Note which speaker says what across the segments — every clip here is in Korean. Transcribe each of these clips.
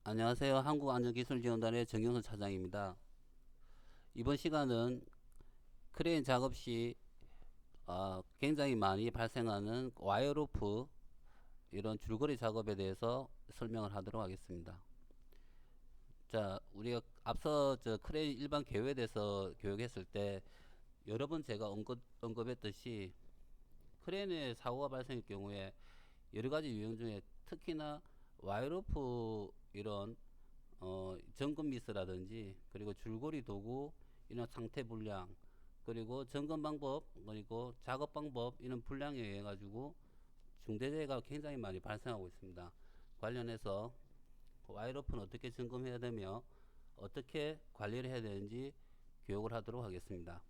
Speaker 1: 안녕하세요. 한국안전기술지원단의 정경선 차장입니다. 이번 시간은 크레인 작업 시 굉장히 많이 발생하는 와이어로프 이런 줄거리 작업에 대해서 설명을 하도록 하겠습니다. 자, 우리가 앞서 크레인 일반 개요에 대해서 교육했을 때 여러 번 제가 언급했듯이 크레인의 사고가 발생할 경우에 여러 가지 유형 중에 특히나 와이어로프 이런 점검 미스라든지 그리고 줄거리 도구 이런 상태 불량 그리고 점검 방법 그리고 작업 방법 이런 불량에 의해 가지고 중대재해가 굉장히 많이 발생하고 있습니다. 관련해서 와이어로프는 어떻게 점검해야 되며 어떻게 관리를 해야 되는지 교육을 하도록 하겠습니다.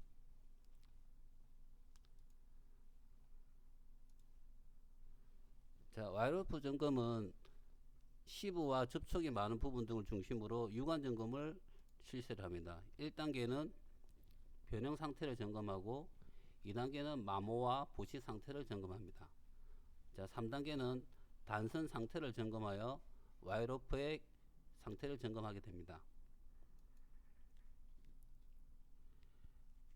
Speaker 1: 자, 와이어로프 점검은 시부와 접촉이 많은 부분 등을 중심으로 유관 점검을 실시를 합니다. 1단계는 변형 상태를 점검하고 2단계는 마모와 부식 상태를 점검합니다. 자, 3단계는 단선 상태를 점검하여 와이어로프의 상태를 점검하게 됩니다.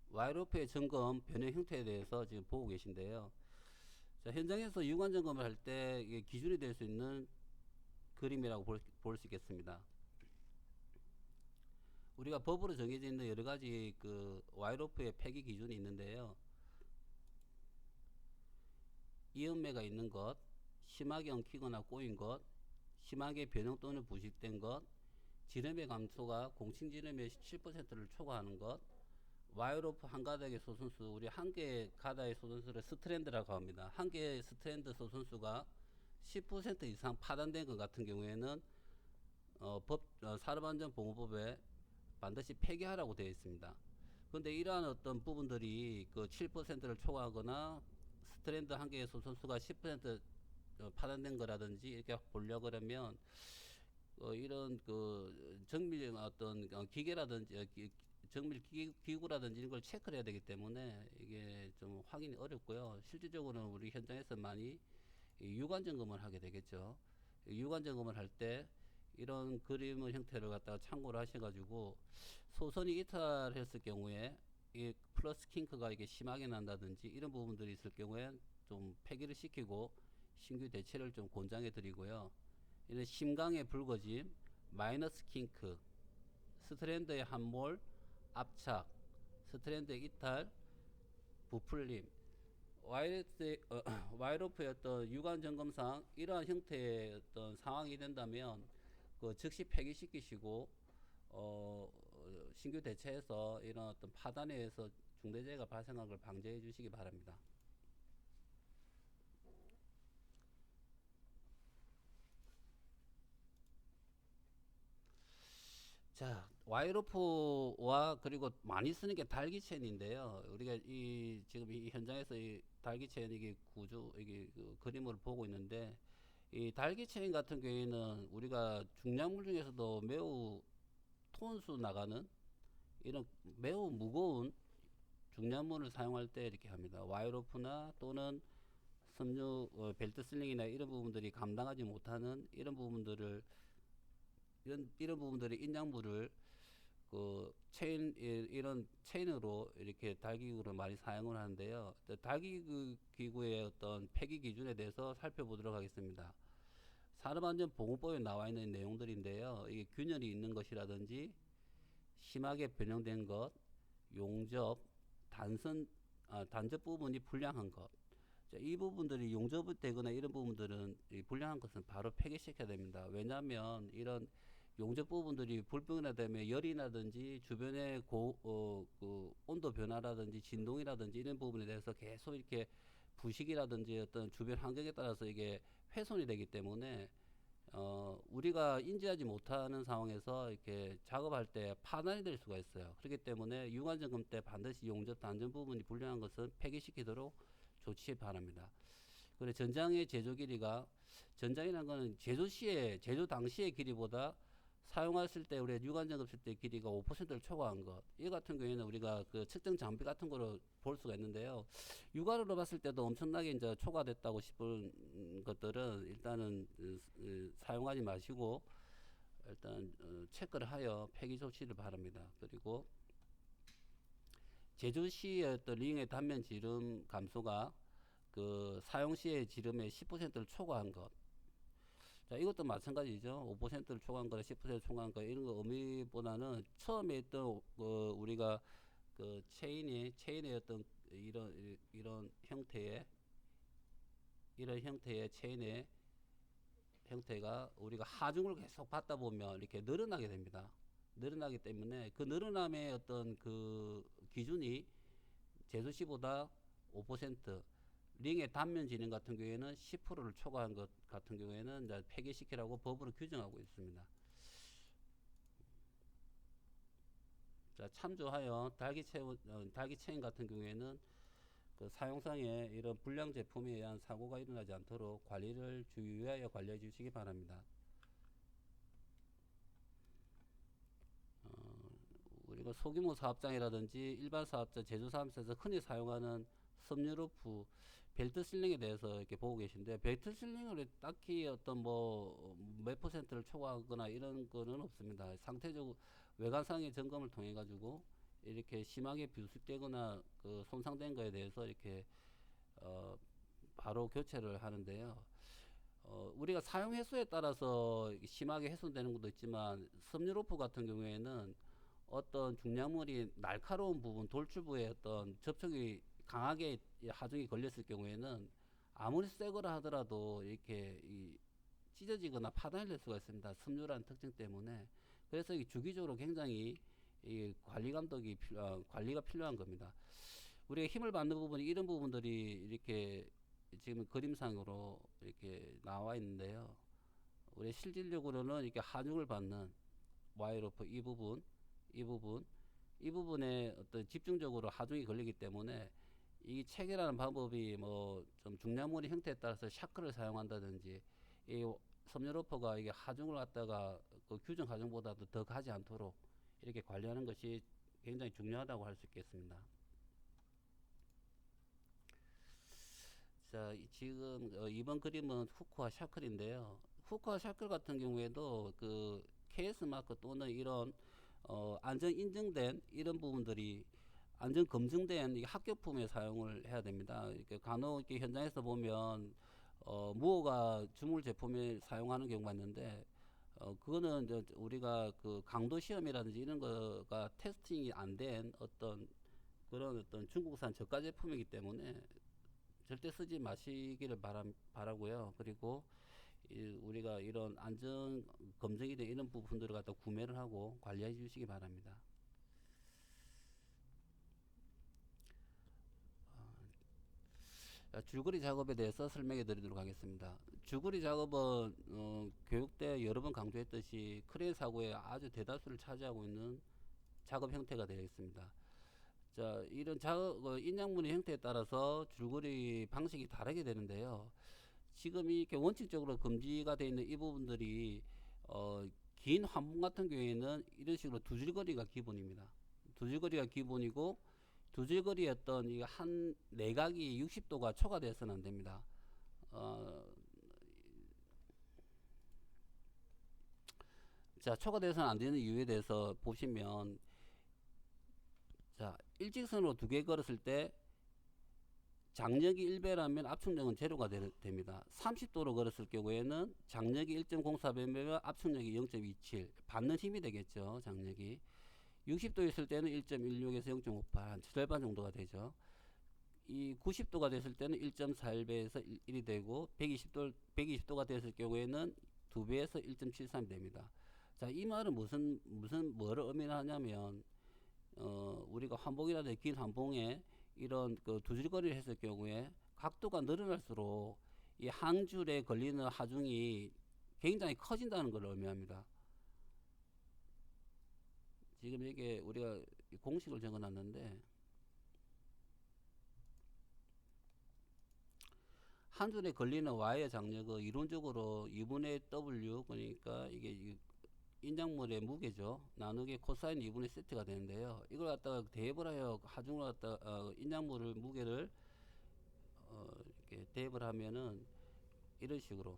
Speaker 1: 와이어로프의 점검 변형 형태에 대해서 지금 보고 계신데요. 자, 현장에서 유관 점검을 할 때 기준이 될 수 있는 그림이라고 볼 수 있겠습니다. 우리가 법으로 정해져 있는 여러 가지 와이어로프의 폐기 기준이 있는데요. 이음매가 있는 것, 심하게 엉키거나 꼬인 것, 심하게 변형 또는 부식된 것, 지름의 감소가 공칭지름의 17%를 초과하는 것, 와이어로프 한 가닥의 소선수, 우리 한 개 가닥의 소선수를 스트랜드라고 합니다. 한 개의 스트랜드 소선수가 10% 이상 파단된 것 같은 경우에는 산업안전보건법에 반드시 폐기하라고 되어 있습니다. 그런데 이러한 어떤 부분들이 그 7%를 초과하거나 스트랜드 한 개의 소선수가 10% 파단된 거라든지 이렇게 보려고 그러면 이런 정밀 어떤 기계라든지 정밀 기구라든지 이런 걸 체크를 해야 되기 때문에 이게 좀 확인이 어렵고요. 실질적으로는 우리 현장에서 많이 유관 점검을 하게 되겠죠. 유관 점검을 할 때 이런 그림의 형태를 갖다가 참고를 하셔가지고 소선이 이탈했을 경우에 이 플러스 킹크가 이게 심하게 난다든지 이런 부분들이 있을 경우에 좀 폐기를 시키고 신규 대체를 좀 권장해 드리고요. 이런 심강의 붉어짐, 마이너스 킹크, 스트랜드의 함몰, 압착, 스트랜드의 이탈, 부풀림, 와이로프의 어떤 유관 점검상 이러한 형태의 어떤 상황이 된다면 즉시 폐기시키시고 신규 대체해서 이런 어떤 파단에 의해서 중대재해가 발생한 걸 방지해 주시기 바랍니다. 자, 와이로프와 그리고 많이 쓰는 게 달기체인인데요. 우리가 지금 이 현장에서 이 달기체인 이게 이게 그림을 보고 있는데 이 달기체인 같은 경우에는 우리가 중량물 중에서도 매우 톤수 나가는 이런 매우 무거운 중량물을 사용할 때 이렇게 합니다. 와이로프나 또는 섬유 벨트 슬링이나 이런 부분들이 감당하지 못하는 이런 부분들의 인양물을 체인 이런 체인으로 이렇게 달기구를 많이 사용을 하는데요. 달기구의 어떤 폐기 기준에 대해서 살펴보도록 하겠습니다. 산업안전보건법에 나와 있는 내용들인데요. 이게 균열이 있는 것이라든지 심하게 변형된 것, 용접, 단접 부분이 불량한 것. 자, 이 부분들이 용접되거나 이런 부분들은 불량한 것은 바로 폐기시켜야 됩니다. 왜냐하면 이런 용접 부분들이 불평이나 되면 열이라든지 주변의 온도 변화라든지 진동이라든지 이런 부분에 대해서 계속 이렇게 부식이라든지 어떤 주변 환경에 따라서 이게 훼손이 되기 때문에 우리가 인지하지 못하는 상황에서 이렇게 작업할 때 파단이 될 수가 있어요. 그렇기 때문에 유관 점검 때 반드시 용접 단전 부분이 불량한 것은 폐기시키도록 조치 바랍니다. 그리고 전장의 제조 길이가 전장이라는 것은 제조 당시의 길이보다 사용했을 때 우리 유관 점검했을 때 길이가 5%를 초과한 것. 이 같은 경우에는 우리가 측정 장비 같은 거로 볼 수가 있는데요. 육안으로 봤을 때도 엄청나게 이제 초과됐다고 싶은 것들은 일단은 사용하지 마시고 일단 체크를 하여 폐기 조치를 바랍니다. 그리고 제조시의 어떤 링의 단면 지름 감소가 그 사용 시의 지름의 10%를 초과한 것. 자, 이것도 마찬가지죠. 5%를 초과한 거나 10%를 초과한 거 이런 거 의미보다는 처음에 있던 우리가 그 체인의 어떤 이런 형태의 체인의 형태가 우리가 하중을 계속 받다 보면 이렇게 늘어나게 됩니다. 늘어나기 때문에 그 늘어남의 어떤 그 기준이 제수시보다 5%, 링의 단면 진행 같은 경우에는 10%를 초과한 것 같은 경우에는 이제 폐기시키라고 법으로 규정하고 있습니다. 자, 참조하여 달기 체인 같은 경우에는 그 사용상에 이런 불량 제품에 의한 사고가 일어나지 않도록 관리를 주의하여 관리해 주시기 바랍니다. 우리가 소규모 사업장이라든지 일반 사업자, 제조사업장에서 흔히 사용하는 섭유로프, 벨트 실링에 대해서 이렇게 보고 계신데, 벨트 실링을 딱히 어떤 뭐 몇 퍼센트를 초과하거나 이런 거는 없습니다. 상태적으로 외관상의 점검을 통해 가지고 이렇게 심하게 비수되거나 그 손상된 거에 대해서 이렇게 바로 교체를 하는데요. 우리가 사용 횟수에 따라서 심하게 훼손되는 것도 있지만 섭유로프 같은 경우에는 어떤 중량물이 날카로운 부분, 돌출부에 어떤 접촉이 강하게 하중이 걸렸을 경우에는 아무리 새거라 하더라도 이렇게 찢어지거나 파단이 될 수가 있습니다. 섭유라는 특징 때문에. 그래서 주기적으로 굉장히 이 관리가 필요한 겁니다. 우리가 힘을 받는 부분이 이런 부분들이 이렇게 지금 그림상으로 이렇게 나와 있는데요. 우리 실질적으로는 이렇게 하중을 받는 와이로프 이 부분, 이 부분에 어떤 집중적으로 하중이 걸리기 때문에 이 체결하는 방법이 뭐 좀 중량물의 형태에 따라서 샤크를 사용한다든지 이 섭유로퍼가 이게 하중을 갖다가 그 규정 하중보다도 더 가지 않도록 이렇게 관리하는 것이 굉장히 중요하다고 할 수 있겠습니다. 자, 지금 이번 그림은 후크와 샤클인데요. 후크와 샤클 같은 경우에도 그 KS 마크 또는 이런 안전 인증된 이런 부분들이 안전 검증된 합격품에 사용을 해야 됩니다. 이렇게 간혹 이렇게 현장에서 보면 무허가 주물 제품에 사용하는 경우가 있는데 그거는 이제 우리가 그 강도 시험이라든지 이런 거가 테스팅이 안 된 어떤 그런 어떤 중국산 저가 제품이기 때문에 절대 쓰지 마시기를 바라고요. 그리고 우리가 이런 안전 검증이 된 이런 부분들을 갖다 구매를 하고 관리해 주시기 바랍니다. 줄거리 작업에 대해서 설명해 드리도록 하겠습니다. 줄거리 작업은 교육 때 여러 번 강조했듯이 크레인 사고의 아주 대다수를 차지하고 있는 작업 형태가 되어 있습니다. 자, 이런 인양물의 형태에 따라서 줄거리 방식이 다르게 되는데요. 지금 이렇게 원칙적으로 금지가 되어 있는 이 부분들이 긴 환봉 같은 경우에는 이런 식으로 두 줄거리가 기본입니다. 두 줄거리가 기본이고 두 줄거리의 어떤 이 한 내각이 60도가 초과돼서는 안 됩니다. 자, 초과돼서는 안 되는 이유에 대해서 보시면 자, 일직선으로 두 개 걸었을 때 장력이 1배라면 압축력은 제로가 됩니다. 30도로 걸었을 경우에는 장력이 1.04배면 압축력이 0.27 받는 힘이 되겠죠. 장력이 60도 있을 때는 1.16에서 0.58 절반 정도가 되죠. 이 90도가 됐을 때는 1.41배에서 1이 되고 120도가 됐을 경우에는 2배에서 1.73이 됩니다. 자, 이 말은 뭐를 의미하냐면 우리가 환봉이라든지 긴 환봉에 이런 그 두 줄거리를 했을 경우에 각도가 늘어날수록 이 한 줄에 걸리는 하중이 굉장히 커진다는 걸 의미합니다. 지금 이게 우리가 공식을 적어 놨는데 한 줄에 걸리는 Y의 장력은 이론적으로 2분의 W 그러니까 이게 인장물의 무게죠. 나누기 코사인 2분의 세트가 되는데요. 이걸 갖다가 대입을 하여 하중을 갖다가 인장물을 무게를 이렇게 대입을 하면은 이런 식으로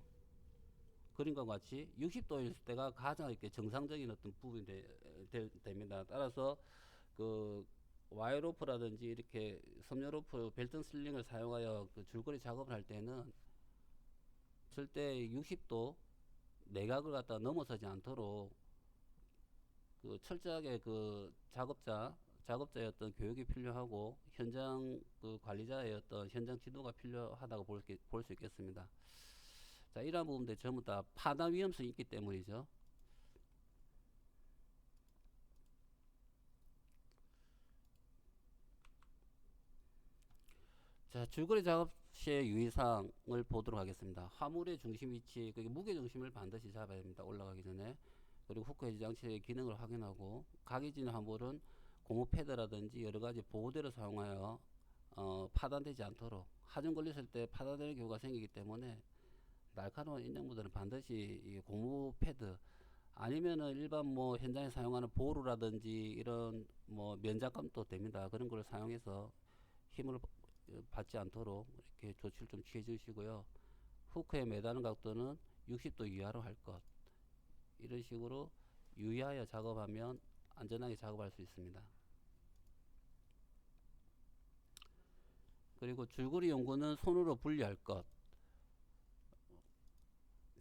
Speaker 1: 그림과 같이 60도일 때가 가장 이렇게 정상적인 어떤 부분이 됩니다. 따라서 그 와이로프라든지 이렇게 섬유로프 벨트 슬링을 사용하여 그 줄거리 작업을 할 때는 절대 60도 내각을 갖다 넘어서지 않도록 그 철저하게 그 작업자의 어떤 교육이 필요하고 현장 그 관리자의 어떤 현장 지도가 필요하다고 볼 수 있겠습니다. 자, 이러한 부분들 전부 다 파단 위험성이 있기 때문이죠. 자, 줄거리 작업 시의 유의사항을 보도록 하겠습니다. 화물의 중심 위치, 그게 무게 중심을 반드시 잡아야 됩니다. 올라가기 전에. 그리고 후크 해지 장치의 기능을 확인하고, 각이진 화물은 고무 패드라든지 여러 가지 보호대를 사용하여 파단되지 않도록, 하중 걸렸을 때 파단되는 경우가 생기기 때문에 날카로운 인장부들은 반드시 이 고무 패드 아니면은 일반 뭐 현장에 사용하는 보루라든지 이런 뭐 면작감도 됩니다. 그런 걸 사용해서 힘을 받지 않도록 이렇게 조치를 좀 취해 주시고요. 후크에 매다는 각도는 60도 이하로 할 것. 이런 식으로 유의하여 작업하면 안전하게 작업할 수 있습니다. 그리고 줄거리 연구는 손으로 분리할 것.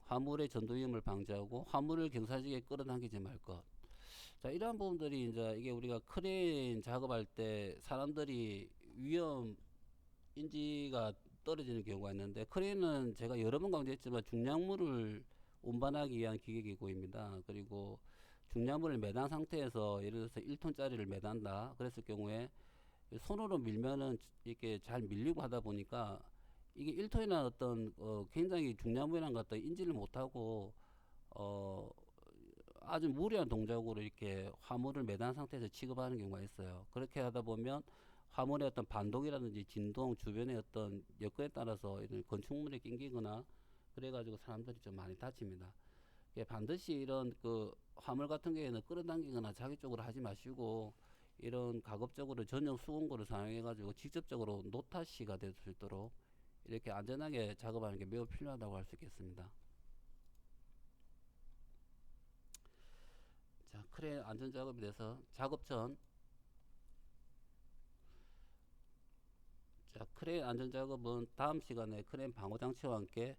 Speaker 1: 화물의 전도 위험을 방지하고 화물을 경사지게 끌어당기지 말 것. 자, 이러한 부분들이 이제 이게 우리가 크레인 작업할 때 사람들이 위험 인지가 떨어지는 경우가 있는데, 크레인은 제가 여러 번 강조했지만 중량물을 운반하기 위한 기계기구입니다. 그리고 중량물을 매단 상태에서 예를 들어서 1톤짜리를 매단다 그랬을 경우에 손으로 밀면은 이렇게 잘 밀리고 하다 보니까 이게 1톤이나 어떤 굉장히 중량물이란 것도 인지를 못하고 아주 무리한 동작으로 이렇게 화물을 매단 상태에서 취급하는 경우가 있어요. 그렇게 하다 보면 화물의 어떤 반동이라든지 진동, 주변의 어떤 여건에 따라서 이런 건축물에 낑기거나 그래가지고 사람들이 좀 많이 다칩니다. 반드시 이런 그 화물 같은 경우에는 끌어당기거나 자기 쪽으로 하지 마시고, 이런 가급적으로 전용 수공구를 사용해가지고 직접적으로 노타시가 될 수 있도록 이렇게 안전하게 작업하는 게 매우 필요하다고 할 수 있겠습니다. 자, 크레인 안전 작업에 대해서 작업 전, 자, 크레인 안전 작업은 다음 시간에 크레인 방호 장치와 함께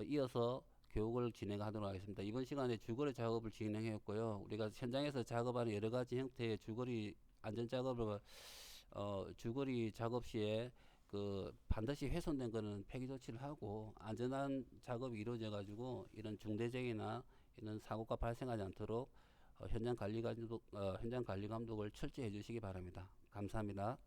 Speaker 1: 이어서 교육을 진행하도록 하겠습니다. 이번 시간에 줄거리 작업을 진행했고요. 우리가 현장에서 작업하는 여러 가지 형태의 줄거리 안전 작업을 줄거리 작업 시에 그 반드시 훼손된 거는 폐기 조치를 하고 안전한 작업이 이루어져 가지고 이런 중대재해나 이런 사고가 발생하지 않도록 현장 관리 감독을 철저히 해주시기 바랍니다. 감사합니다.